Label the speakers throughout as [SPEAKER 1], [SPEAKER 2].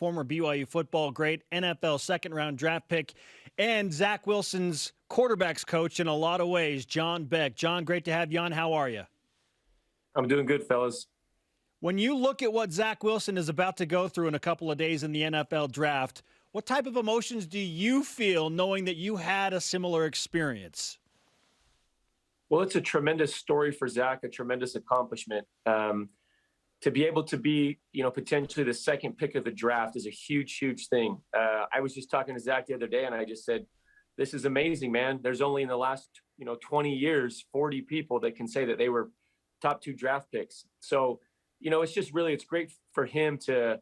[SPEAKER 1] former BYU football great, NFL second-round draft pick, and Zach Wilson's quarterbacks coach in a lot of ways, John Beck. John, great to have you on. How are you?
[SPEAKER 2] I'm doing good, fellas.
[SPEAKER 1] When you look at what Zach Wilson is about to go through in a couple of days in the NFL draft, what type of emotions do you feel knowing that you had a similar experience?
[SPEAKER 2] Well, it's a tremendous story for Zach, a tremendous accomplishment. To be able to be, potentially the second pick of the draft is a huge, huge thing. I was just talking to Zach the other day, and I just said, this is amazing, man. There's only in the last, 20 years, 40 people that can say that they were top 2 draft picks. So, it's great for him to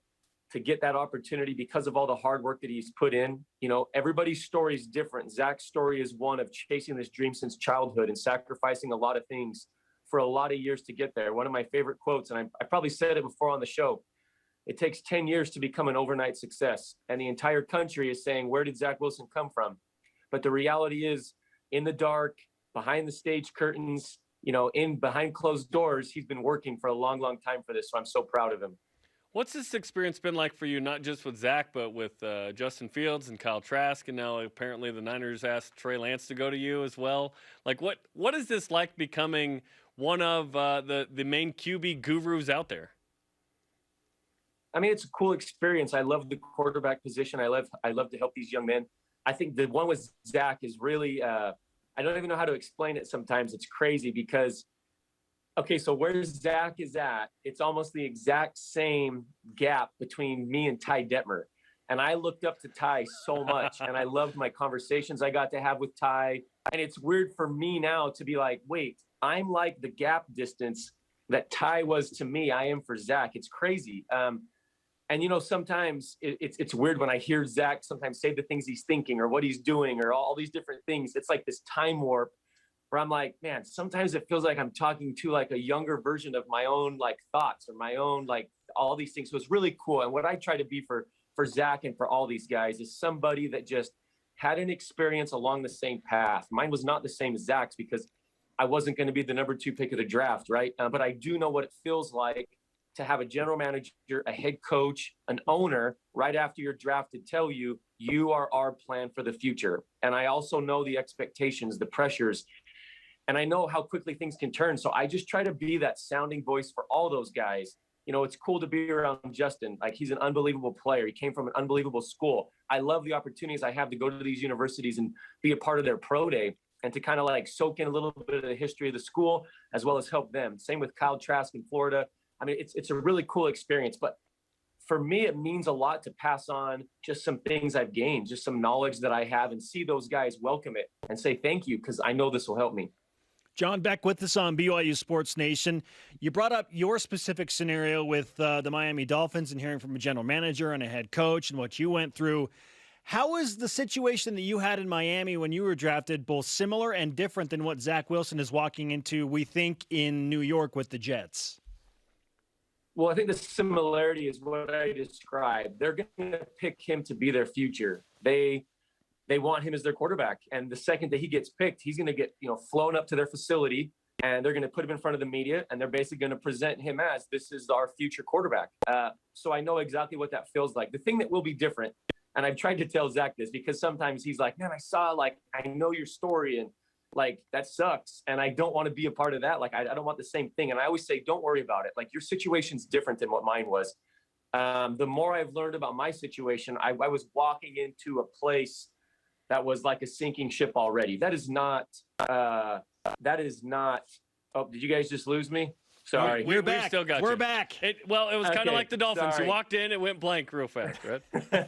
[SPEAKER 2] get that opportunity because of all the hard work that he's put in. Everybody's story is different. Zach's story is one of chasing this dream since childhood and sacrificing a lot of things for a lot of years to get there. One of my favorite quotes, and I probably said it before on the show, it takes 10 years to become an overnight success. And the entire country is saying, where did Zach Wilson come from? But the reality is, in the dark, behind the stage curtains, behind closed doors, he's been working for a long, long time for this. So I'm so proud of him.
[SPEAKER 3] What's this experience been like for you, not just with Zach, but with Justin Fields and Kyle Trask, and now apparently the Niners asked Trey Lance to go to you as well? Like, what is this like becoming one of the main QB gurus out there?
[SPEAKER 2] I mean, it's a cool experience. I love the quarterback position. I love to help these young men. I think the one with Zach is really I don't even know how to explain it sometimes. It's crazy because okay, so where Zach is at, it's almost the exact same gap between me and Ty Detmer. And I looked up to Ty so much, and I loved my conversations I got to have with Ty. And it's weird for me now to be like, wait, I'm like the gap distance that Ty was to me, I am for Zach. It's crazy. And, sometimes it's weird when I hear Zach sometimes say the things he's thinking or what he's doing or all these different things. It's like this time warp where I'm like, man, sometimes it feels like I'm talking to like a younger version of my own like thoughts or my own like all these things. So it's really cool. And what I try to be for Zach and for all these guys is somebody that just had an experience along the same path. Mine was not the same as Zach's because I wasn't going to be the number 2 pick of the draft, right? But I do know what it feels like to have a general manager, a head coach, an owner right after you're drafted tell you, you are our plan for the future. And I also know the expectations, the pressures, and I know how quickly things can turn. So I just try to be that sounding voice for all those guys. It's cool to be around Justin. Like, he's an unbelievable player. He came from an unbelievable school. I love the opportunities I have to go to these universities and be a part of their pro day and to kind of like soak in a little bit of the history of the school as well as help them. Same with Kyle Trask in Florida. I mean, it's a really cool experience. But for me, it means a lot to pass on just some things I've gained, just some knowledge that I have, and see those guys welcome it and say thank you because I know this will help me.
[SPEAKER 1] John Beck with us on BYU Sports Nation. You brought up your specific scenario with the Miami Dolphins and hearing from a general manager and a head coach and what you went through. How is the situation that you had in Miami when you were drafted both similar and different than what Zach Wilson is walking into, we think, in New York with the Jets?
[SPEAKER 2] Well, I think the similarity is what I described. They're going to pick him to be their future. They want him as their quarterback. And the second that he gets picked, he's going to get, flown up to their facility, and they're going to put him in front of the media, and they're basically going to present him as, this is our future quarterback. So I know exactly what that feels like. The thing that will be different, and I've tried to tell Zach this because sometimes he's like, man, I know your story, and like, that sucks. And I don't want to be a part of that. Like, I don't want the same thing. And I always say, don't worry about it. Like, your situation's different than what mine was. The more I've learned about my situation, I was walking into a place that was like a sinking ship already. That is not, oh, did you guys just lose me? Sorry.
[SPEAKER 1] We're back.
[SPEAKER 3] We still got
[SPEAKER 1] We're
[SPEAKER 3] you.
[SPEAKER 1] back.
[SPEAKER 3] It was kind of like the Dolphins.
[SPEAKER 2] Sorry.
[SPEAKER 3] You walked in, it went blank real fast, right?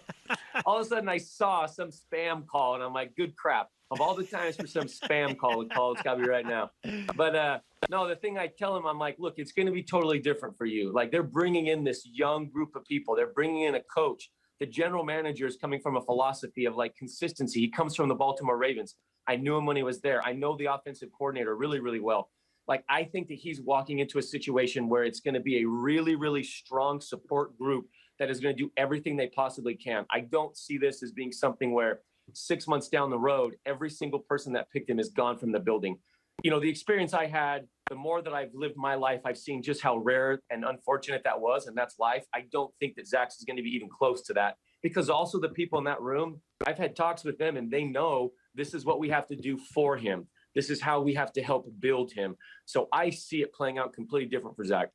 [SPEAKER 2] All of a sudden I saw some spam call and I'm like, good crap. Of all the times for some spam call, it's got to be right now. But no, the thing I tell him, I'm like, look, it's going to be totally different for you. Like, they're bringing in this young group of people. They're bringing in a coach. The general manager is coming from a philosophy of like consistency. He comes from the Baltimore Ravens. I knew him when he was there. I know the offensive coordinator really, really well. Like, I think that he's walking into a situation where it's going to be a really, really strong support group that is going to do everything they possibly can. I don't see this as being something where 6 months down the road, every single person that picked him is gone from the building. The experience I had the more that I've lived my life, I've seen just how rare and unfortunate that was, and that's life. I don't think that Zach's is going to be even close to that, because also the people in that room, I've had talks with them, and they know this is what we have to do for him. This is how we have to help build him. So I see it playing out completely different for Zach.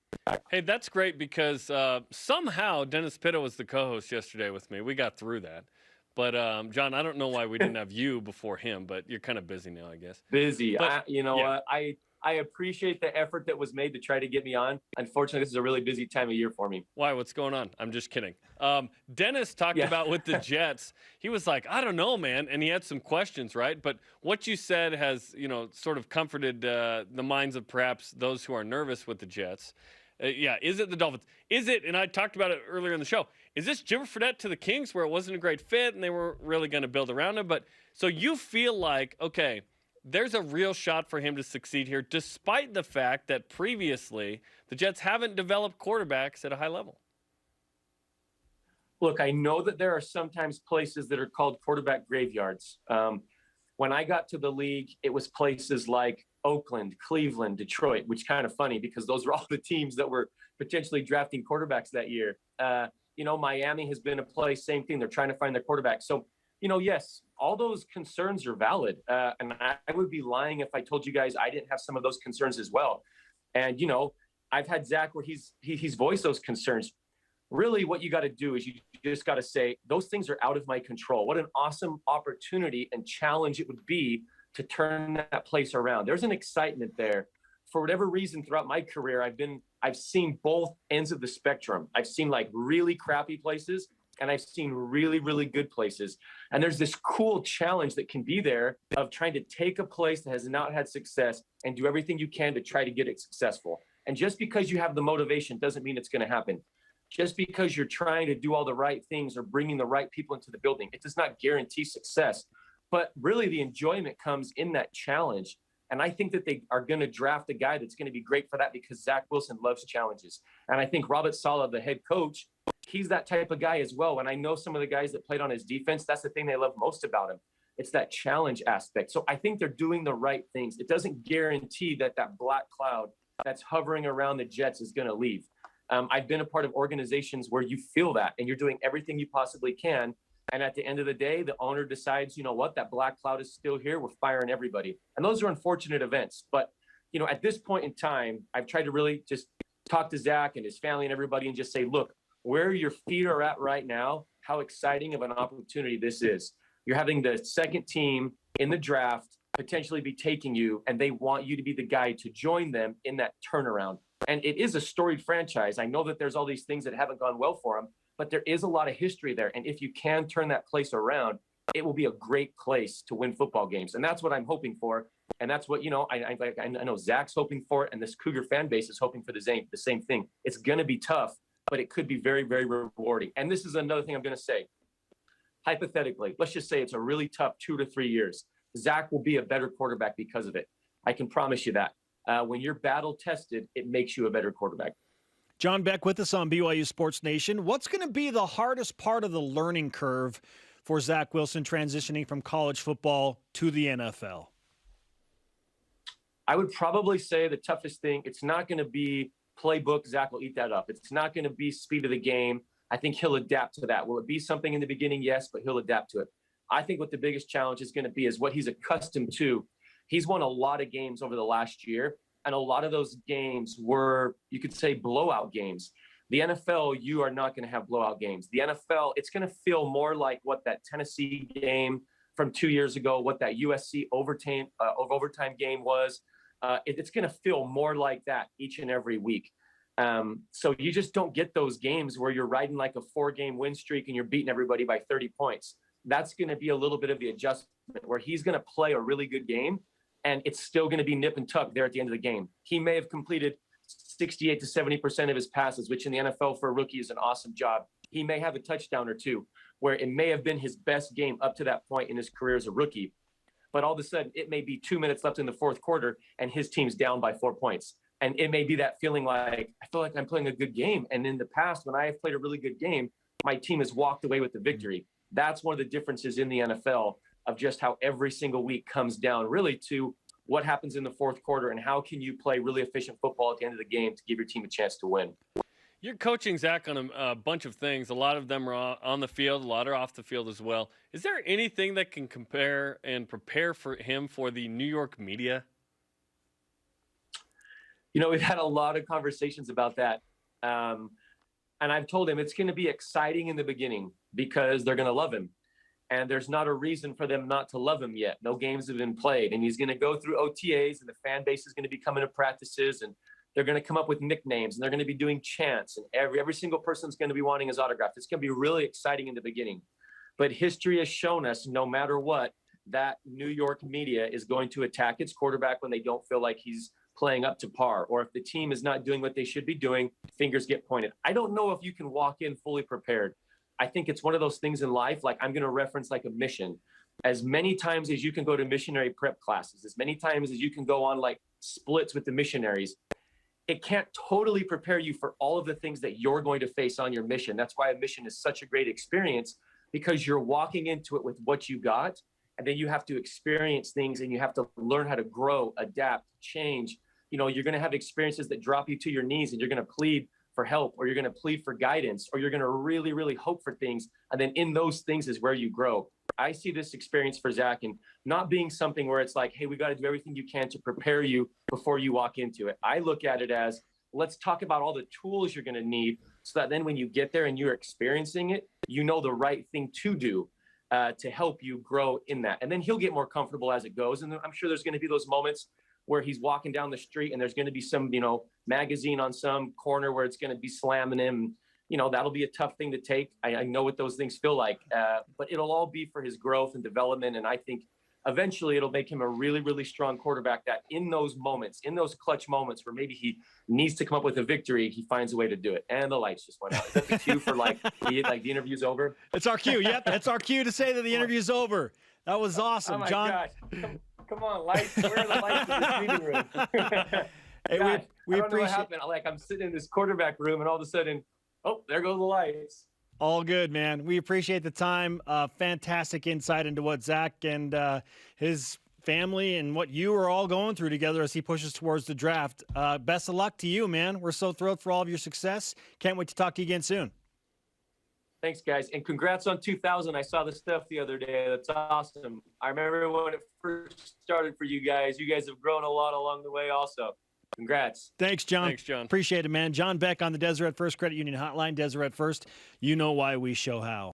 [SPEAKER 3] Hey, that's great, because somehow Dennis Pitta was the co-host yesterday with me. We got through that. But, John, I don't know why we didn't have you before him, but you're kind of busy now, I guess.
[SPEAKER 2] Busy.
[SPEAKER 3] But,
[SPEAKER 2] I appreciate the effort that was made to try to get me on. Unfortunately, this is a really busy time of year for me.
[SPEAKER 3] Why? What's going on? I'm just kidding. Dennis talked about with the Jets. He was like, I don't know, man. And he had some questions, right? But what you said has, sort of comforted the minds of perhaps those who are nervous with the Jets. Is it the Dolphins? Is it, and I talked about it earlier in the show, is this Jim Fredette to the Kings where it wasn't a great fit and they weren't really going to build around him? But so you feel like, okay, there's a real shot for him to succeed here, despite the fact that previously the Jets haven't developed quarterbacks at a high level.
[SPEAKER 2] Look, I know that there are sometimes places that are called quarterback graveyards. When I got to the league, it was places like Oakland, Cleveland, Detroit, which kind of funny because those were all the teams that were potentially drafting quarterbacks that year. Miami has been a place, same thing. They're trying to find their quarterback. So, yes, all those concerns are valid. And I would be lying if I told you guys I didn't have some of those concerns as well. And, I've had Zach where he's voiced those concerns. Really what you got to do is you just got to say, those things are out of my control. What an awesome opportunity and challenge it would be to turn that place around. There's an excitement there. For whatever reason, throughout my career, I've seen both ends of the spectrum. I've seen like really crappy places, and I've seen really, really good places. And there's this cool challenge that can be there of trying to take a place that has not had success and do everything you can to try to get it successful. And just because you have the motivation doesn't mean it's going to happen. Just because you're trying to do all the right things or bringing the right people into the building, it does not guarantee success. But really the enjoyment comes in that challenge. And I think that they are going to draft a guy that's going to be great for that because Zach Wilson loves challenges. And I think Robert Saleh, the head coach, he's that type of guy as well. And I know some of the guys that played on his defense, that's the thing they love most about him. It's that challenge aspect. So I think they're doing the right things. It doesn't guarantee that black cloud that's hovering around the Jets is going to leave. I've been a part of organizations where you feel that and you're doing everything you possibly can. And at the end of the day, the owner decides, that black cloud is still here. We're firing everybody. And those are unfortunate events. But, at this point in time, I've tried to really just talk to Zach and his family and everybody and just say, look, where your feet are at right now, how exciting of an opportunity this is. You're having the second team in the draft potentially be taking you, and they want you to be the guy to join them in that turnaround. And it is a storied franchise. I know that there's all these things that haven't gone well for them, but there is a lot of history there. And if you can turn that place around, it will be a great place to win football games. And that's what I'm hoping for. And that's what, I know Zach's hoping for it, and this Cougar fan base is hoping for the same thing. It's going to be tough, but it could be very, very rewarding. And this is another thing I'm going to say. Hypothetically, let's just say it's a really tough 2 to 3 years. Zach will be a better quarterback because of it. I can promise you that. When you're battle tested, it makes you a better quarterback.
[SPEAKER 1] John Beck with us on BYU Sports Nation. What's going to be the hardest part of the learning curve for Zach Wilson transitioning from college football to the NFL?
[SPEAKER 2] I would probably say the toughest thing, it's not going to be playbook. Zach will eat that up. It's not going to be speed of the game. I think he'll adapt to that. Will it be something in the beginning? Yes, but he'll adapt to it. I think what the biggest challenge is going to be is what he's accustomed to. He's won a lot of games over the last year, and a lot of those games were, you could say, blowout games. The NFL, you are not going to have blowout games. The NFL, it's going to feel more like what that Tennessee game from 2 years ago, what that USC overtime game was. It's going to feel more like that each and every week. So you just don't get those games where you're riding like a 4-game win streak and you're beating everybody by 30 points. That's going to be a little bit of the adjustment where he's going to play a really good game, and it's still going to be nip and tuck there at the end of the game. He may have completed 68 to 70% of his passes, which in the NFL for a rookie is an awesome job. He may have a touchdown or two where it may have been his best game up to that point in his career as a rookie. But all of a sudden, it may be 2 minutes left in the fourth quarter, and his team's down by 4 points. And it may be that feeling like, I feel like I'm playing a good game. And in the past, when I have played a really good game, my team has walked away with the victory. That's one of the differences in the NFL of just how every single week comes down really to what happens in the fourth quarter, and how can you play really efficient football at the end of the game to give your team a chance to win.
[SPEAKER 3] You're coaching Zach on a bunch of things. A lot of them are on the field, a lot are off the field as well. Is there anything that can compare and prepare for him for the New York media?
[SPEAKER 2] We've had a lot of conversations about that. And I've told him it's going to be exciting in the beginning because they're going to love him. And there's not a reason for them not to love him yet. No games have been played. And he's going to go through OTAs, and the fan base is going to be coming to practices, and they're going to come up with nicknames, and they're going to be doing chants, and every single person's going to be wanting his autograph. It's going to be really exciting in the beginning. But history has shown us, no matter what, that New York media is going to attack its quarterback when they don't feel like he's playing up to par, or if the team is not doing what they should be doing, fingers get pointed. I don't know if you can walk in fully prepared. I think it's one of those things in life, like I'm going to reference like a mission. As many times as you can go to missionary prep classes, as many times as you can go on like splits with the missionaries, it can't totally prepare you for all of the things that you're going to face on your mission. That's why a mission is such a great experience, because you're walking into it with what you got, and then you have to experience things, and you have to learn how to grow, adapt, change. You're going to have experiences that drop you to your knees, and you're going to plead for help, or you're going to plead for guidance, or you're going to really, really hope for things. And then in those things is where you grow. I see this experience for Zach and not being something where it's like, hey, we got to do everything you can to prepare you before you walk into it. I look at it as, let's talk about all the tools you're going to need, so that then when you get there and you're experiencing it, you know the right thing to do to help you grow in that. And then he'll get more comfortable as it goes. And I'm sure there's going to be those moments where he's walking down the street and there's going to be some, magazine on some corner where it's going to be slamming him. That'll be a tough thing to take. I know what those things feel like, but it'll all be for his growth and development. And I think eventually it'll make him a really, really strong quarterback that in those moments, in those clutch moments where maybe he needs to come up with a victory, he finds a way to do it. And the lights just went out. Is that the cue for the interview's over?
[SPEAKER 1] It's our cue. Yep. That's our cue to say that the interview's over. That was awesome,
[SPEAKER 2] oh my
[SPEAKER 1] John.
[SPEAKER 2] Gosh. Come on, lights. Where are the lights in this meeting room?
[SPEAKER 1] Hey,
[SPEAKER 2] God,
[SPEAKER 1] we
[SPEAKER 2] I don't know
[SPEAKER 1] appreciate.
[SPEAKER 2] what happened. I'm sitting in this quarterback room, and all of a sudden, oh, there go the lights.
[SPEAKER 1] All good, man. We appreciate the time. Fantastic insight into what Zach and his family and what you are all going through together as he pushes towards the draft. Best of luck to you, man. We're so thrilled for all of your success. Can't wait to talk to you again soon.
[SPEAKER 2] Thanks, guys. And congrats on 2000. I saw the stuff the other day. That's awesome. I remember when it first started for you guys. You guys have grown a lot along the way also. Congrats.
[SPEAKER 1] Thanks, John.
[SPEAKER 3] Thanks, John.
[SPEAKER 1] Appreciate it, man. John Beck on the Deseret First Credit Union Hotline. Deseret First, you know why, we show how.